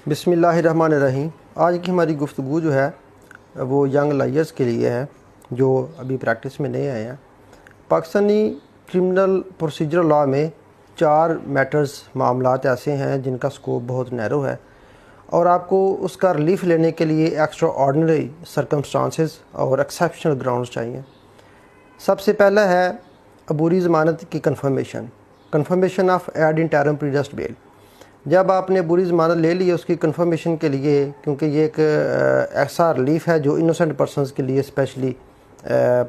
بسم اللہ الرحمن الرحیم۔ آج کی ہماری گفتگو جو ہے وہ ینگ لائرز کے لیے ہے جو ابھی پریکٹس میں نئے آئے ہیں۔ پاکستانی کرمنل پروسیجر لاء میں 4 میٹرز معاملات ایسے ہیں جن کا سکوپ بہت نیرو ہے اور آپ کو اس کا ریلیف لینے کے لیے ایکسٹرا آرڈنری سرکمسٹانسز اور ایکسیپشنل گراؤنڈز چاہیے۔ سب سے پہلا ہے عبوری ضمانت کی کنفرمیشن آف ایڈ انٹرم پریڈسٹ بیل۔ جب آپ نے عبوری ضمانت لے لی ہے اس کی کنفرمیشن کے لیے، کیونکہ یہ ایک ایسا ریلیف ہے جو انوسنٹ پرسنز کے لیے اسپیشلی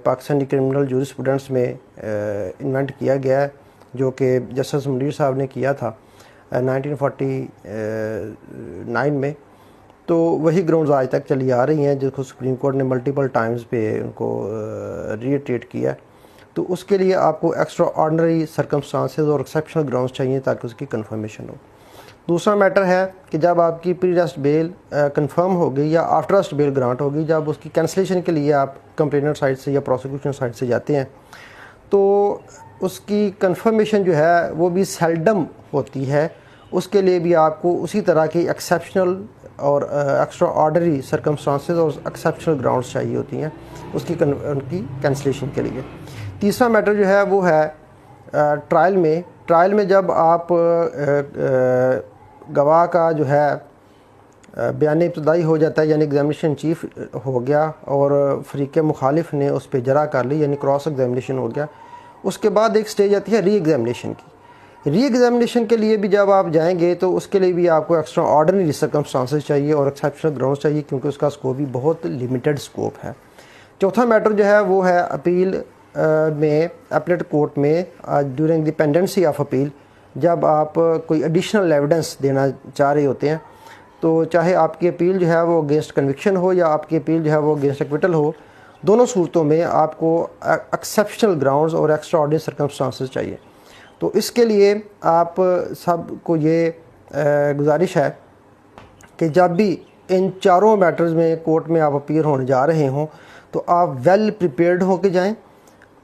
پاکستانی کرمنل جورسپروڈنس میں انوینٹ کیا گیا ہے، جو کہ جسٹس منیر صاحب نے کیا تھا 1949 میں۔ تو وہی گراؤنڈز آج تک چلی آ رہی ہیں جس کو سپریم کورٹ نے ملٹیپل ٹائمز پہ ان کو ریٹریٹ کیا ہے۔ تو اس کے لیے آپ کو ایکسٹرا آرڈنری سرکمسٹانسز اور ایکسیپشنل گراؤنڈز چاہیے تاکہ اس کی کنفرمیشن ہو۔ دوسرا میٹر ہے کہ جب آپ کی پری ارسٹ بیل کنفرم ہوگی یا آفٹر ارسٹ بیل گرانٹ ہوگی، جب اس کی کینسلیشن کے لیے آپ کمپلیننٹ سائڈ سے یا پروسیکیوشن سائڈ سے جاتے ہیں تو اس کی کنفرمیشن جو ہے وہ بھی سیلڈم ہوتی ہے۔ اس کے لیے بھی آپ کو اسی طرح کی ایکسیپشنل اور ایکسٹرا آرڈنری سرکمسٹانسز اور ایکسیپشنل گراؤنڈز چاہیے ہوتی ہیں اس کی کینسلیشن کے لیے۔ تیسرا میٹر جو ہے وہ ہے ٹرائل میں جب آپ گواہ کا جو ہے بیان ابتدائی ہو جاتا ہے، یعنی ایگزامینیشن چیف ہو گیا اور فریق مخالف نے اس پہ جرح کر لی، یعنی کراس ایگزامینیشن ہو گیا، اس کے بعد ایک سٹیج آتی ہے ری ایگزامینیشن کی۔ ری ایگزامینیشن کے لیے بھی جب آپ جائیں گے تو اس کے لیے بھی آپ کو ایکسٹرا آرڈنری سرکمسٹانسز چاہیے اور ایکسیپشنل گراؤنڈز چاہیے، کیونکہ اس کا سکوپ بھی بہت لیمیٹڈ سکوپ ہے۔ چوتھا میٹر جو ہے وہ ہے اپیل میں، ایپلیٹ کورٹ میں during the pendency of appeal, جب آپ کوئی ایڈیشنل ایویڈنس دینا چاہ رہے ہوتے ہیں تو چاہے آپ کی اپیل جو ہے وہ اگینسٹ کنوکشن ہو یا آپ کی اپیل جو ہے وہ اگینسٹ ایکویٹل ہو، دونوں صورتوں میں آپ کو ایکسیپشنل گراؤنڈز اور ایکسٹرا آرڈنری سرکمسٹانسز چاہیے۔ تو اس کے لیے آپ سب کو یہ گزارش ہے کہ جب بھی ان چاروں میٹرز میں کورٹ میں آپ اپیئر ہونے جا رہے ہوں تو آپ ویل پریپیئرڈ ہو کے جائیں۔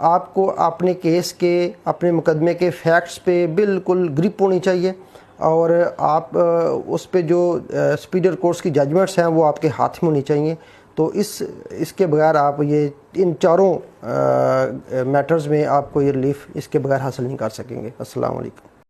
آپ کو اپنے کیس کے، اپنے مقدمے کے فیکٹس پہ بالکل گرپ ہونی چاہیے اور آپ اس پہ جو سپیریئر کورٹس کی ججمنٹس ہیں وہ آپ کے ہاتھ میں ہونی چاہیے۔ تو اس کے بغیر آپ یہ ان چاروں میٹرز میں آپ کو یہ ریلیف اس کے بغیر حاصل نہیں کر سکیں گے۔ السلام علیکم۔